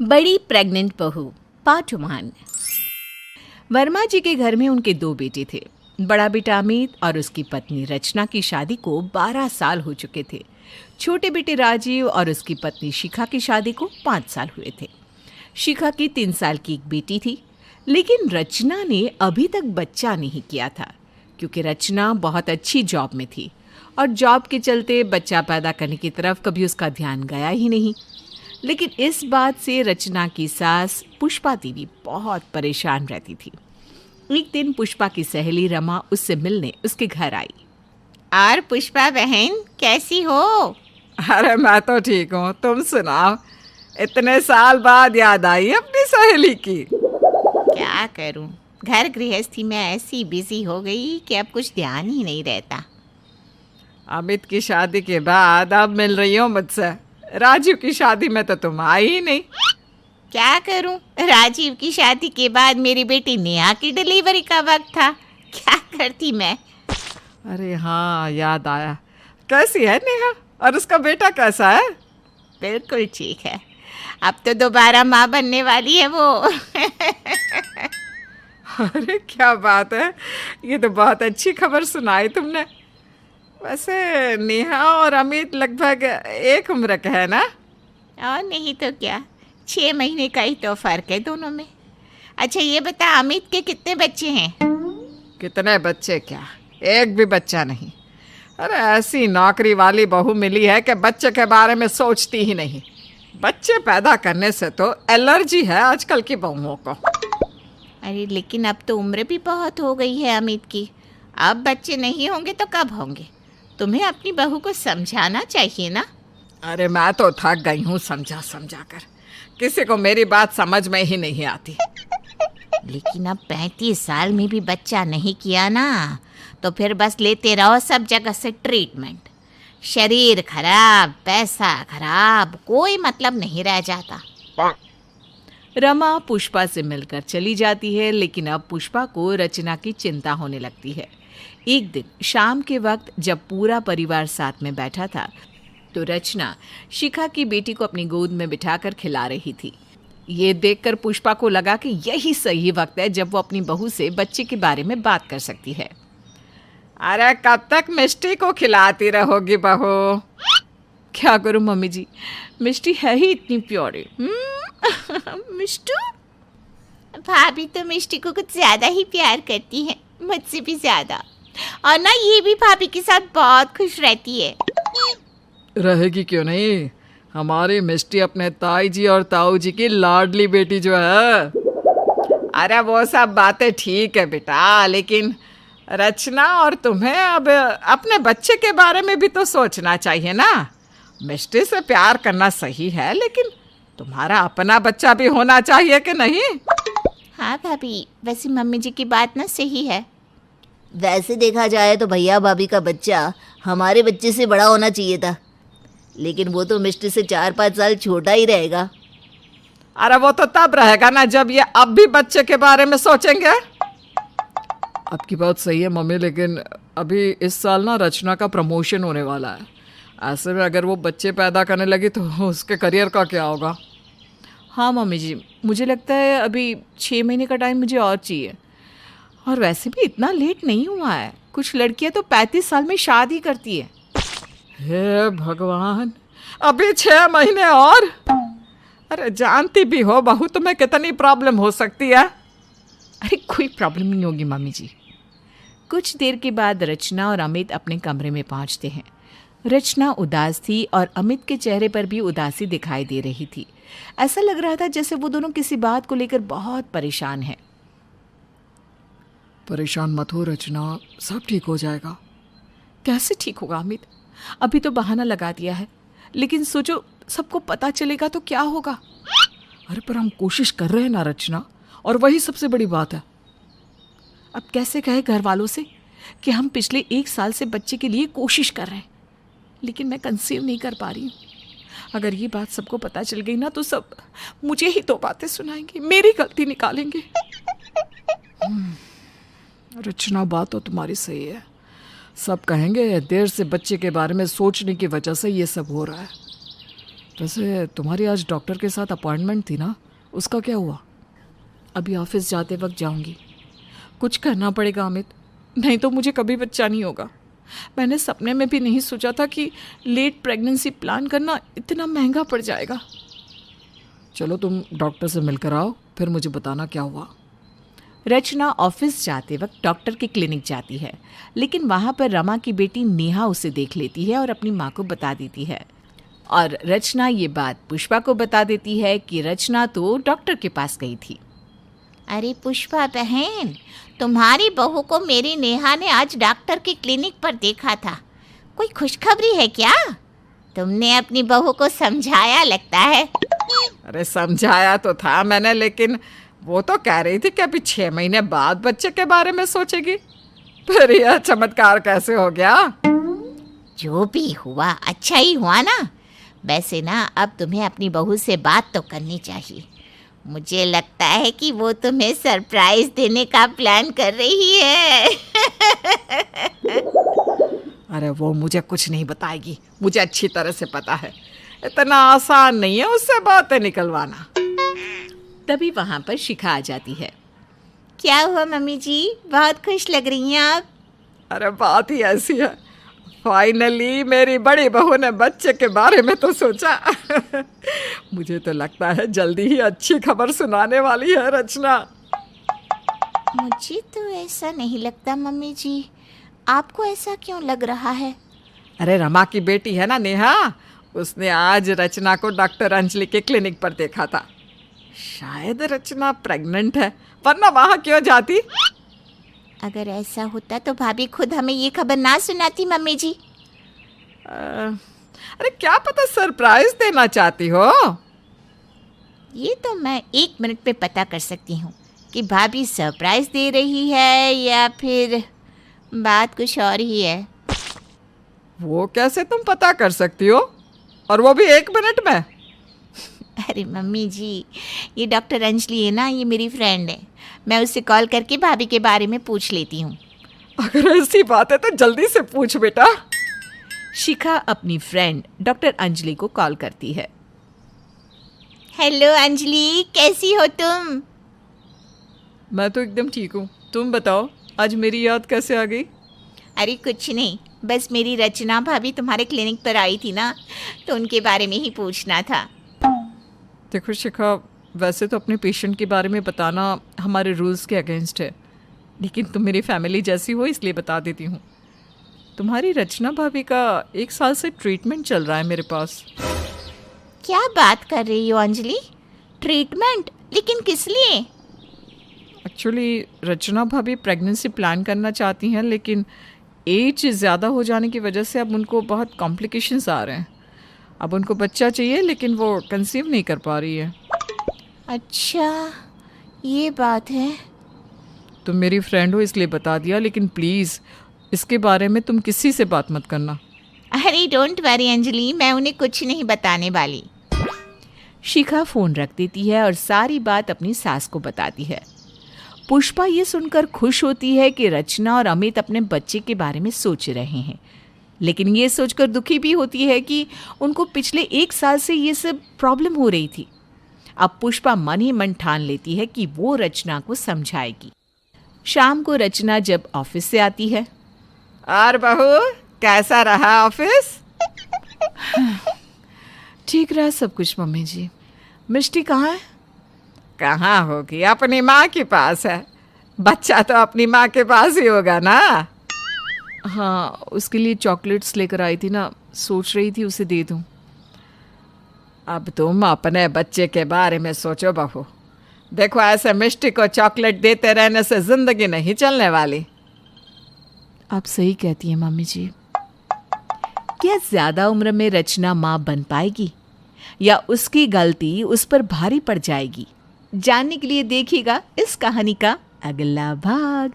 बड़ी प्रेग्नेंट बहू पार्ट 1। वर्मा जी के घर में उनके 2 बेटे थे। बड़ा बेटा अमित और उसकी पत्नी रचना की शादी को 12 साल हो चुके थे। छोटे बेटे राजीव और उसकी पत्नी शिखा की शादी को 5 साल हुए थे। शिखा की 3 साल की एक बेटी थी, लेकिन रचना ने अभी तक बच्चा नहीं किया था क्योंकि रचना बहुत अच्छी जॉब में थी और जॉब के चलते बच्चा पैदा करने की तरफ कभी उसका ध्यान गया ही नहीं। लेकिन इस बात से रचना की सास पुष्पा देवी बहुत परेशान रहती थी। एक दिन पुष्पा की सहेली रमा उससे मिलने उसके घर आई। और पुष्पा बहन कैसी हो? अरे मैं तो ठीक हूँ, तुम सुनाओ। इतने साल बाद याद आई अपनी सहेली की। क्या करूं, घर गृहस्थी में ऐसी बिजी हो गई कि अब कुछ ध्यान ही नहीं रहता। अमित की शादी के बाद अब मिल रही हो मुझसे। राजीव की शादी में तो तुम आई ही नहीं। क्या करूं, राजीव की शादी के बाद मेरी बेटी नेहा की डिलीवरी का वक्त था। क्या करती मैं। अरे हाँ, याद आया। कैसी है नेहा और उसका बेटा कैसा है? बिल्कुल ठीक है, अब तो दोबारा माँ बनने वाली है वो। अरे क्या बात है, ये तो बहुत अच्छी खबर सुनाई तुमने। वैसे नेहा और अमित लगभग एक उम्र के है ना? और नहीं तो क्या, 6 महीने का ही तो फर्क है दोनों में। अच्छा ये बता, अमित के कितने बच्चे हैं? कितने बच्चे क्या, एक भी बच्चा नहीं। अरे ऐसी नौकरी वाली बहू मिली है कि बच्चे के बारे में सोचती ही नहीं। बच्चे पैदा करने से तो एलर्जी है आजकल की बहुओं को। अरे लेकिन अब तो उम्र भी बहुत हो गई है अमित की। अब बच्चे नहीं होंगे तो कब होंगे? तुम्हें अपनी बहू को समझाना चाहिए ना। अरे मैं तो थक गई हूँ समझा कर। किसी को मेरी बात समझ में ही नहीं आती। लेकिन अब 35 साल में भी बच्चा नहीं किया ना, तो फिर बस लेते रहो सब जगह से ट्रीटमेंट। शरीर खराब, पैसा खराब, कोई मतलब नहीं रह जाता। रमा पुष्पा से मिलकर चली जाती है, लेकिन अब पुष्पा को रचना की चिंता होने लगती है। एक दिन शाम के वक्त जब पूरा परिवार साथ में बैठा था तो रचना शिखा की बेटी को अपनी गोद में बिठाकर खिला रही थी। ये देखकर पुष्पा को लगा कि यही सही वक्त है जब वो अपनी बहू से बच्चे के बारे में बात कर सकती है। अरे कब तक मिष्टी को खिलाती रहोगी बहू? क्या करूं मम्मी जी, मिष्टी है ही इतनी प्यारी। मिष्टू, भाभी तो मिष्टी को कुछ ज्यादा ही प्यार करती है, मुझसे भी ज्यादा। और ना ये भी भाभी के साथ बहुत खुश रहती है। रहेगी क्यों नहीं, हमारी मिष्टी अपने ताई जी और ताऊ जी की लाडली बेटी जो है। अरे वो सब बातें ठीक है बेटा, लेकिन रचना और तुम्हें अब अपने बच्चे के बारे में भी तो सोचना चाहिए ना। मिष्टी से प्यार करना सही है, लेकिन तुम्हारा अपना बच्चा भी होना चाहिए कि नहीं? हाँ भाभी, वैसे मम्मी जी की बात ना सही है। वैसे देखा जाए तो भैया भाभी का बच्चा हमारे बच्चे से बड़ा होना चाहिए था, लेकिन वो तो मिष्टी से 4-5 साल छोटा ही रहेगा। अरे वो तो तब रहेगा ना जब ये अब भी बच्चे के बारे में सोचेंगे। आपकी बात सही है मम्मी, लेकिन अभी इस साल ना रचना का प्रमोशन होने वाला है। ऐसे में अगर वो बच्चे पैदा करने लगी तो उसके करियर का क्या होगा? हाँ मम्मी जी, मुझे लगता है अभी 6 महीने का टाइम मुझे और चाहिए। और वैसे भी इतना लेट नहीं हुआ है, कुछ लड़कियां तो 35 साल में शादी करती है। हे भगवान, अभी 6 महीने और? अरे जानती भी हो बहू तुम्हें कितनी प्रॉब्लम हो सकती है। अरे कोई प्रॉब्लम नहीं होगी मम्मी जी। कुछ देर के बाद रचना और अमित अपने कमरे में पहुंचते हैं। रचना उदास थी और अमित के चेहरे पर भी उदासी दिखाई दे रही थी। ऐसा लग रहा था जैसे वो दोनों किसी बात को लेकर बहुत परेशान हैं। परेशान मत हो रचना, सब ठीक हो जाएगा। कैसे ठीक होगा अमित, अभी तो बहाना लगा दिया है, लेकिन सोचो सबको पता चलेगा तो क्या होगा। अरे पर हम कोशिश कर रहे हैं ना रचना, और वही सबसे बड़ी बात है। अब कैसे कहे घर वालों से कि हम पिछले 1 साल से बच्चे के लिए कोशिश कर रहे हैं, लेकिन मैं कंसीव नहीं कर पा रही हूँ। अगर ये बात सबको पता चल गई ना तो सब मुझे ही 2 बातें सुनाएंगे, मेरी गलती निकालेंगे। रचना बात तो तुम्हारी सही है, सब कहेंगे देर से बच्चे के बारे में सोचने की वजह से ये सब हो रहा है। वैसे तुम्हारी आज डॉक्टर के साथ अपॉइंटमेंट थी ना, उसका क्या हुआ? अभी ऑफिस जाते वक्त जाऊंगी। कुछ करना पड़ेगा अमित, नहीं तो मुझे कभी बच्चा नहीं होगा। मैंने सपने में भी नहीं सोचा था कि लेट प्रेगनेंसी प्लान करना इतना महंगा पड़ जाएगा। चलो तुम डॉक्टर से मिलकर आओ, फिर मुझे बताना क्या हुआ। रचना ऑफिस जाते वक्त डॉक्टर के क्लिनिक जाती है, लेकिन वहाँ पर रमा की बेटी नेहा उसे देख लेती है और अपनी माँ को बता देती है। और रचना ये बात पुष्पा को बता देती है कि रचना तो डॉक्टर के पास गई थी। अरे पुष्पा बहन, तुम्हारी बहू को मेरी नेहा ने आज डॉक्टर के क्लिनिक पर देखा था। कोई खुशखबरी है क्या? तुमने अपनी बहू को समझाया लगता है। अरे समझाया तो था मैंने, लेकिन वो तो कह रही थी कि अभी 6 महीने बाद बच्चे के बारे में सोचेगी। फिर यह चमत्कार कैसे हो गया? जो भी हुआ अच्छा ही हुआ ना। वैसे ना अब तुम्हें अपनी बहू से बात तो करनी चाहिए। मुझे लगता है कि वो तुम्हें सरप्राइज देने का प्लान कर रही है। अरे वो मुझे कुछ नहीं बताएगी, मुझे अच्छी तरह से पता है। इतना आसान नहीं है उससे बातें निकलवाना। तभी वहाँ पर शिखा आ जाती है। क्या हुआ मम्मी जी, बहुत खुश लग रही हैं आप। अरे बात ही ऐसी है, फाइनली मेरी बड़ी बहू ने बच्चे के बारे में तो सोचा। मुझे तो लगता है जल्दी ही अच्छी खबर सुनाने वाली है रचना। मुझे तो ऐसा नहीं लगता मम्मी जी, आपको ऐसा क्यों लग रहा है? अरे रमा की बेटी है ना नेहा, उसने आज रचना को डॉक्टर अंजलि के क्लिनिक पर देखा था। शायद रचना प्रेग्नेंट है, वरना वहाँ क्यों जाती? अगर ऐसा होता तो भाभी खुद हमें ये खबर ना सुनाती मम्मी जी। अरे क्या पता सरप्राइज देना चाहती हो। ये तो मैं 1 मिनट में पता कर सकती हूँ कि भाभी सरप्राइज दे रही है या फिर बात कुछ और ही है। वो कैसे तुम पता कर सकती हो, और वो भी 1 मिनट में? अरे मम्मी जी, ये डॉक्टर अंजलि है ना, ये मेरी फ्रेंड है। मैं उससे कॉल करके भाभी के बारे में पूछ लेती हूँ। अगर ऐसी बात है तो जल्दी से पूछ बेटा। शिखा अपनी फ्रेंड डॉक्टर अंजलि को कॉल करती है। हेलो अंजलि, कैसी हो तुम? मैं तो एकदम ठीक हूँ, तुम बताओ आज मेरी याद कैसे आ गई? अरे कुछ नहीं, बस मेरी रचना भाभी तुम्हारे क्लिनिक पर आई थी ना, तो उनके बारे में ही पूछना था। देखो शिखा, वैसे तो अपने पेशेंट के बारे में बताना हमारे रूल्स के अगेंस्ट है, लेकिन तुम मेरी फैमिली जैसी हो इसलिए बता देती हूँ। तुम्हारी रचना भाभी का 1 साल से ट्रीटमेंट चल रहा है मेरे पास। क्या बात कर रही हो अंजलि? ट्रीटमेंट? लेकिन किस लिए? एक्चुअली रचना भाभी प्रेगनेंसी प्लान करना चाहती हैं, लेकिन एज ज़्यादा हो जाने की वजह से अब उनको बहुत कॉम्प्लिकेशंस आ रहे हैं। अब उनको बच्चा चाहिए, लेकिन वो कंसीव नहीं कर पा रही है। अच्छा, ये बात है। तुम मेरी फ्रेंड हो इसलिए बता दिया, लेकिन प्लीज़ इसके बारे में तुम किसी से बात मत करना। अरे डोंट वरी अंजलि, मैं उन्हें कुछ नहीं बताने वाली। शिखा फोन रख देती है और सारी बात अपनी सास को बताती है। पुष्पा ये सुनकर खुश होती है कि रचना और अमित अपने बच्चे के बारे में सोच रहे हैं, लेकिन ये सोचकर दुखी भी होती है कि उनको पिछले 1 साल से ये सब प्रॉब्लम हो रही थी। अब पुष्पा मन ही मन ठान लेती है कि वो रचना को समझाएगी। शाम को रचना जब ऑफिस से आती है। और बहू, कैसा रहा ऑफिस? ठीक रहा सब कुछ मम्मी जी। मिष्टी कहाँ है? कहाँ होगी, अपनी माँ के पास है। बच्चा तो अपनी माँ के पास ही होगा ना। हाँ, उसके लिए चॉकलेट्स लेकर आई थी ना, सोच रही थी उसे दे दूँ। अब तुम अपने बच्चे के बारे में सोचो बहू। देखो ऐसे मिष्टी को चॉकलेट देते रहने से जिंदगी नहीं चलने वाली। आप सही कहती हैं मम्मी जी। क्या ज्यादा उम्र में रचना माँ बन पाएगी या उसकी गलती उस पर भारी पड़ जाएगी? जानने के लिए देखिएगा इस कहानी का अगला भाग।